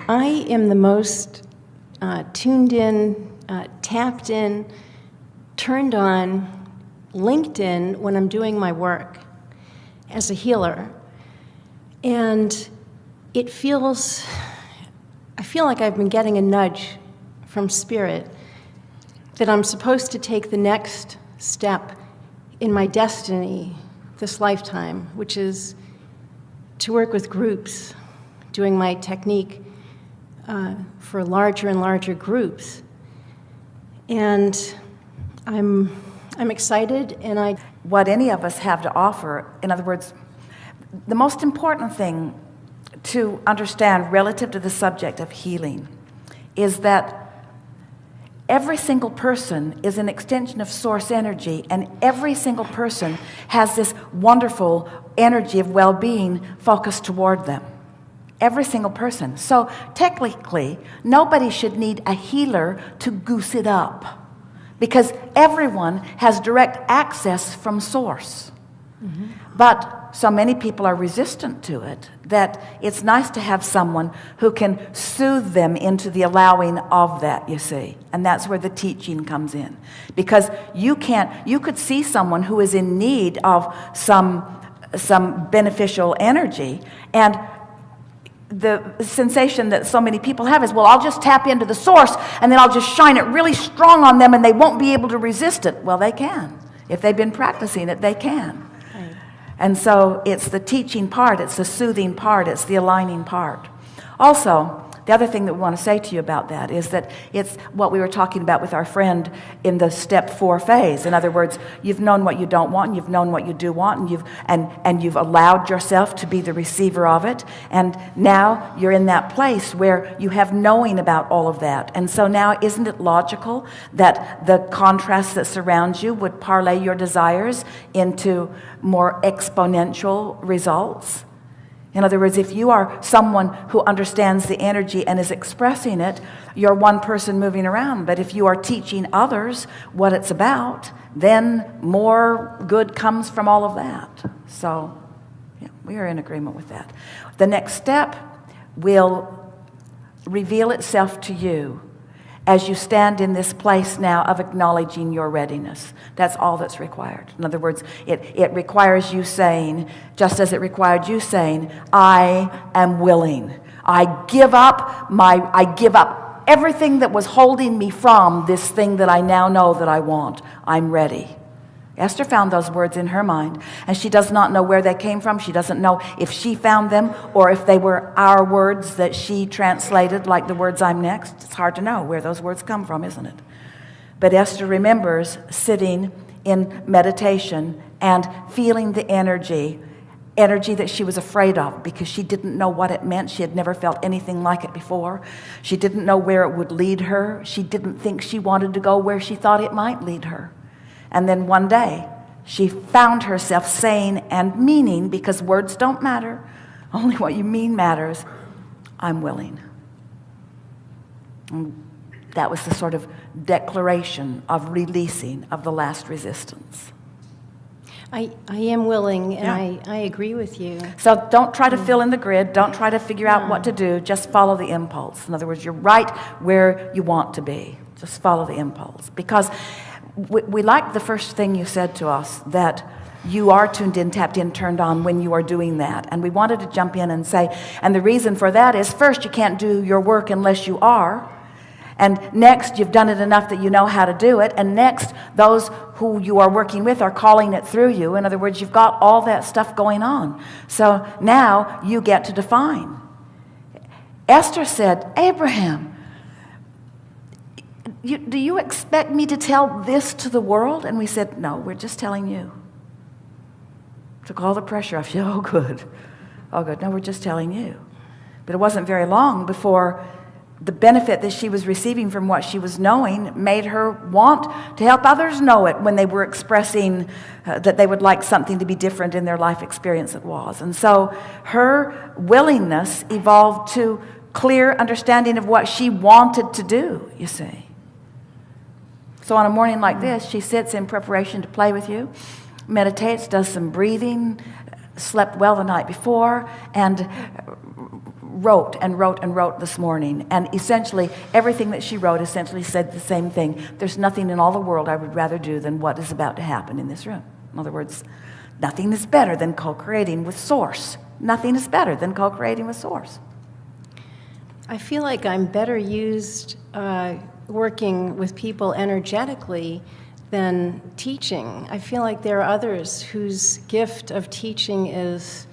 I am the most tuned in, tapped in, turned on, linked in when I'm doing my work as a healer. And I feel like I've been getting a nudge from Spirit that I'm supposed to take the next step in my destiny this lifetime, which is to work with groups, doing my technique for larger and larger groups. And I'm excited, and what any of us have to offer, in other words, the most important thing to understand relative to the subject of healing is that every single person is an extension of source energy, and every single person has this wonderful energy of well-being focused toward them. Every single person. So technically, nobody should need a healer to goose it up, because everyone has direct access from source. Mm-hmm. But so many people are resistant to it that it's nice to have someone who can soothe them into the allowing of that, you see. And that's where the teaching comes in. Because you could see someone who is in need of some beneficial energy, and the sensation that so many people have is, well, I'll just tap into the source and then I'll just shine it really strong on them and they won't be able to resist it. Well, they can. If they've been practicing it, they can. Right. And so it's the teaching part, it's the soothing part, it's the aligning part. Also, the other thing that we want to say to you about that is that it's what we were talking about with our friend in the step 4 phase. In other words, you've known what you don't want, and you've known what you do want, and you've allowed yourself to be the receiver of it. And now you're in that place where you have knowing about all of that. And so now, isn't it logical that the contrast that surrounds you would parlay your desires into more exponential results? In other words, if you are someone who understands the energy and is expressing it, you're one person moving around. But if you are teaching others what it's about, then more good comes from all of that. So, yeah, we are in agreement with that. The next step will reveal itself to you as you stand in this place now of acknowledging your readiness. That's all that's required. In other words, it requires you saying, just as it required you saying, I am willing. I give up everything that was holding me from this thing that I now know that I want. I'm ready. Esther found those words in her mind, and she does not know where they came from. She doesn't know if she found them or if they were our words that she translated, like the words I'm next. It's hard to know where those words come from, isn't it? But Esther remembers sitting in meditation and feeling the energy that she was afraid of because she didn't know what it meant. She had never felt anything like it before. She didn't know where it would lead her. She didn't think she wanted to go where she thought it might lead her. And then one day, she found herself saying and meaning, because words don't matter, only what you mean matters, I'm willing. And that was the sort of declaration of releasing of the last resistance. I am willing, and I agree with you. So don't try to fill in the grid. Don't try to figure out what to do. Just follow the impulse. In other words, you're right where you want to be. Just follow the impulse. Because we like the first thing you said to us, that you are tuned in, tapped in, turned on when you are doing that. And we wanted to jump in and say, and the reason for that is, first, you can't do your work unless you are. And next, you've done it enough that you know how to do it. And next, those who you are working with are calling it through you. In other words, you've got all that stuff going on. So now you get to define. Esther said, Abraham, do you expect me to tell this to the world? And we said, no, we're just telling you. Took all the pressure off you. Oh, good. Oh, good. No, we're just telling you. But it wasn't very long before the benefit that she was receiving from what she was knowing made her want to help others know it when they were expressing that they would like something to be different in their life experience it was. And so her willingness evolved to clear understanding of what she wanted to do, you see. So on a morning like this, she sits in preparation to play with you, meditates, does some breathing, slept well the night before, and wrote and wrote and wrote this morning, and essentially everything that she wrote essentially said the same thing. There's nothing in all the world I would rather do than what is about to happen in this room. In other words, nothing is better than co-creating with Source. Nothing is better than co-creating with Source. I feel like I'm better used working with people energetically than teaching. I feel like there are others whose gift of teaching is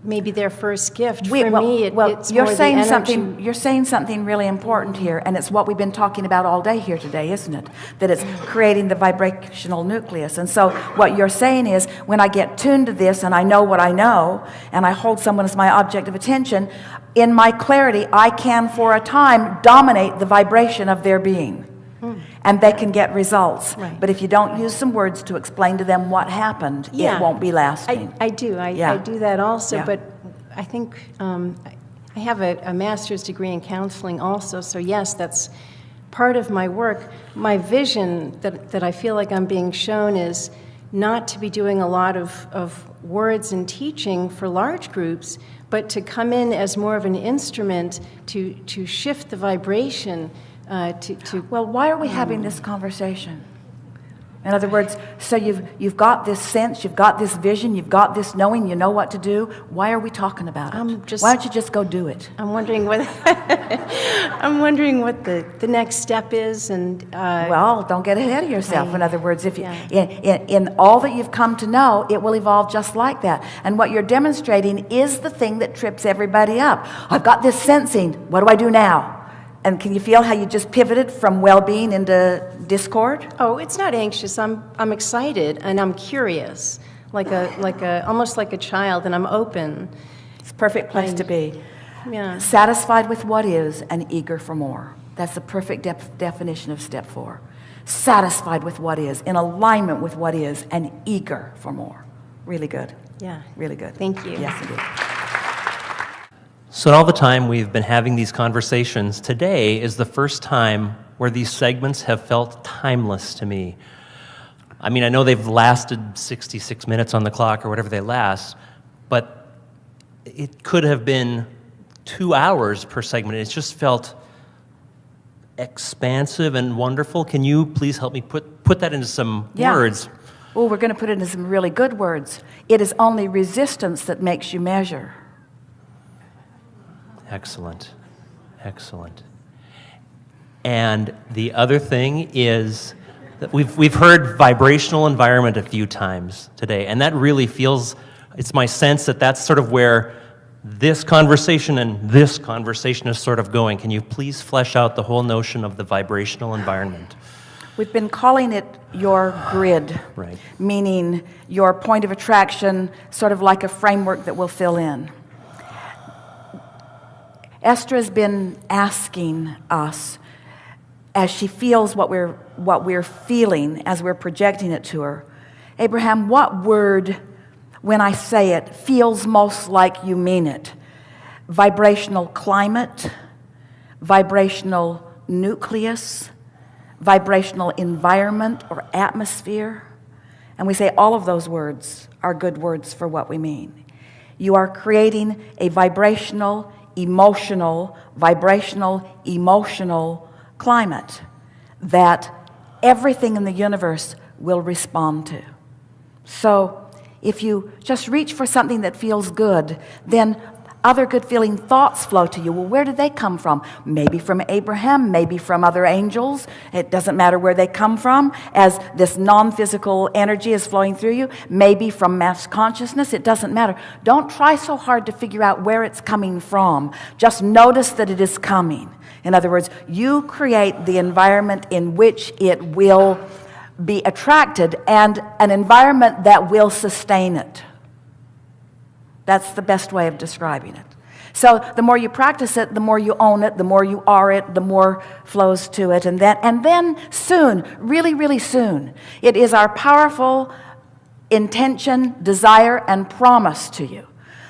maybe their first gift. For me, it's you're more saying the something. energy. You're saying something really important here, and it's what we've been talking about all day here today, isn't it? That it's creating the vibrational nucleus. And so, what you're saying is, when I get tuned to this, and I know what I know, and I hold someone as my object of attention, in my clarity, I can, for a time, dominate the vibration of their being. And they can get results. Right. But if you don't use some words to explain to them what happened, Yeah. it won't be lasting. I do. I do that also, Yeah. but I think I have a master's degree in counseling also, so yes, that's part of my work. My vision that I feel like I'm being shown is not to be doing a lot of words and teaching for large groups, but to come in as more of an instrument to shift the vibration. Well, why are we having this conversation? In other words, so you've got this sense, you've got this vision, you've got this knowing, you know what to do. Why are we talking about it? Why don't you just go do it? I'm wondering what the next step is, and well, don't get ahead of yourself. In other words, if you, Yeah. in all that you've come to know, it will evolve just like that. And what you're demonstrating is the thing that trips everybody up. I've got this sensing. What do I do now? And can you feel how you just pivoted from well-being into discord? oh, it's not anxious. I'm excited and I'm curious, almost like a child, and I'm open. It's a perfect place to be. Yeah. Satisfied with what is and eager for more. That's the perfect definition of step 4. Satisfied with what is, in alignment with what is, and eager for more. Really good. Yeah. Really good. Thank you. Yes, indeed. So all the time we've been having these conversations, today is the first time where these segments have felt timeless to me. I mean, I know they've lasted 66 minutes on the clock or whatever they last, but it could have been 2 hours per segment. It's just felt expansive and wonderful. Can you please help me put that into some words? Oh, we're going to put it into some really good words. It is only resistance that makes you measure. Excellent. Excellent. And the other thing is that we've heard vibrational environment a few times today, and that really feels, it's my sense that that's sort of where this conversation and this conversation is sort of going. Can you please flesh out the whole notion of the vibrational environment? We've been calling it your grid, Right. Meaning your point of attraction, sort of like a framework that will fill in. Esther has been asking us, as she feels what we're feeling as we're projecting it to her, Abraham, what word, when I say it, feels most like you mean it? Vibrational climate, vibrational nucleus, vibrational environment or atmosphere? And we say all of those words are good words for what we mean. You are creating a vibrational emotional climate that everything in the universe will respond to. So if you just reach for something that feels good, then other good feeling thoughts flow to you. Well, where did they come from? Maybe from Abraham, maybe from other angels. It doesn't matter where they come from as this non-physical energy is flowing through you. Maybe from mass consciousness. It doesn't matter. Don't try so hard to figure out where it's coming from. Just notice that it is coming. In other words, you create the environment in which it will be attracted and an environment that will sustain it. That's the best way of describing it. So the more you practice it, the more you own it, the more you are it, the more flows to it. And then soon, really, really soon, it is our powerful intention, desire, and promise to you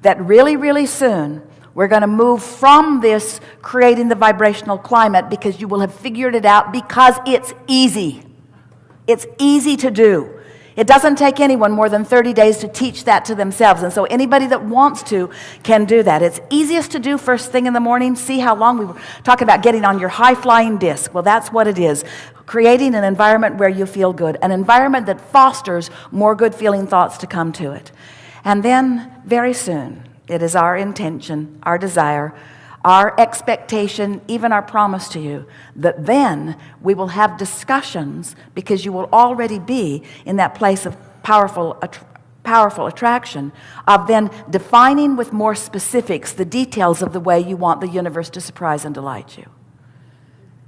that really, really soon we're going to move from this creating the vibrational climate because you will have figured it out because it's easy. It's easy to do. It doesn't take anyone more than 30 days to teach that to themselves. And so anybody that wants to can do that. It's easiest to do first thing in the morning. See how long we were talking about getting on your high-flying disc. Well, that's what it is. Creating an environment where you feel good. An environment that fosters more good-feeling thoughts to come to it. And then, very soon, it is our intention, our desire, our expectation, even our promise to you, that then we will have discussions, because you will already be in that place of powerful attraction, of then defining with more specifics the details of the way you want the universe to surprise and delight you.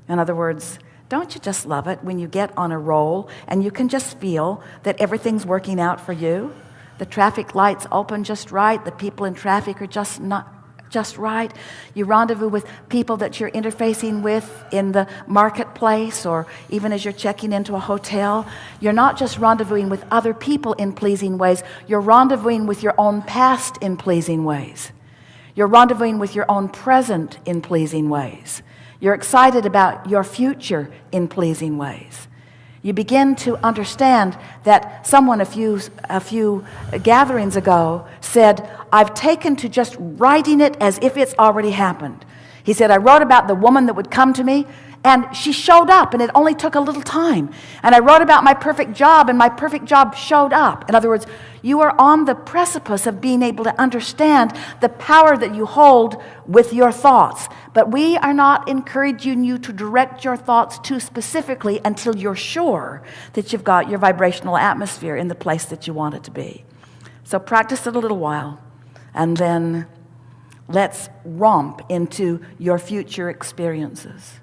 In other words, don't you just love it when you get on a roll and you can just feel that everything's working out for you? The traffic lights open just right. The people in traffic are just right. You rendezvous with people that you're interfacing with in the marketplace, or even as you're checking into a hotel. You're not just rendezvousing with other people in pleasing ways. You're rendezvousing with your own past in pleasing ways. You're rendezvousing with your own present in pleasing ways. You're excited about your future in pleasing ways. You begin to understand that someone a few gatherings ago said, I've taken to just writing it as if it's already happened. He said, I wrote about the woman that would come to me, and she showed up, and it only took a little time. And I wrote about my perfect job, and my perfect job showed up. In other words, you are on the precipice of being able to understand the power that you hold with your thoughts. But we are not encouraging you to direct your thoughts too specifically until you're sure that you've got your vibrational atmosphere in the place that you want it to be. So practice it a little while, and then let's romp into your future experiences.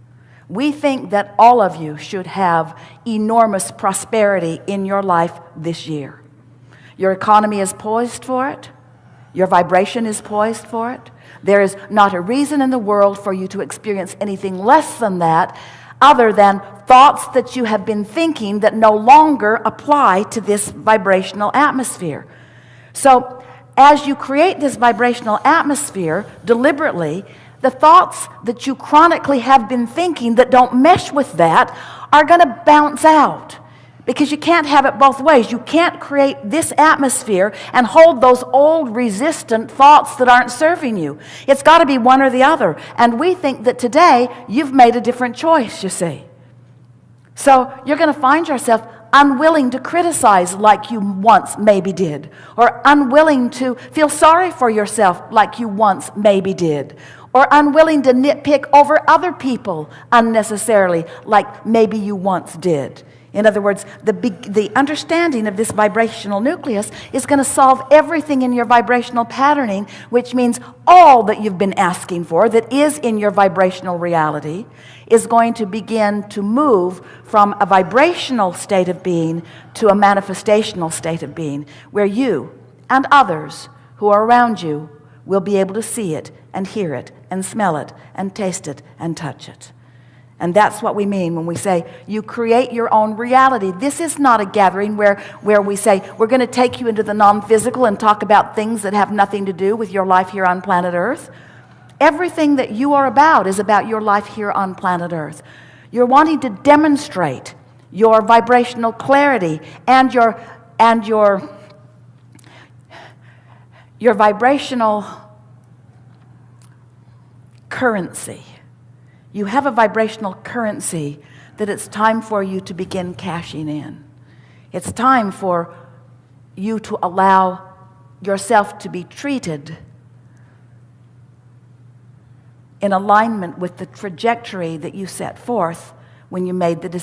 We think that all of you should have enormous prosperity in your life this year. Your economy is poised for it. Your vibration is poised for it. There is not a reason in the world for you to experience anything less than that, other than thoughts that you have been thinking that no longer apply to this vibrational atmosphere. So, as you create this vibrational atmosphere deliberately, the thoughts that you chronically have been thinking that don't mesh with that are going to bounce out. Because you can't have it both ways. You can't create this atmosphere and hold those old resistant thoughts that aren't serving you. It's got to be one or the other. And we think that today you've made a different choice, you see. So you're going to find yourself unwilling to criticize like you once maybe did, or unwilling to feel sorry for yourself like you once maybe did, or unwilling to nitpick over other people unnecessarily like maybe you once did. In other words, the understanding of this vibrational nucleus is going to solve everything in your vibrational patterning, which means all that you've been asking for that is in your vibrational reality is going to begin to move from a vibrational state of being to a manifestational state of being, where you and others who are around you will be able to see it and hear it and smell it and taste it and touch it. And that's what we mean when we say you create your own reality. This is not a gathering where we say we're going to take you into the non-physical and talk about things that have nothing to do with your life here on planet Earth. Everything that you are about is about your life here on planet Earth. You're wanting to demonstrate your vibrational clarity and your vibrational currency. You have a vibrational currency that it's time for you to begin cashing in. It's time for you to allow yourself to be treated in alignment with the trajectory that you set forth when you made the decision.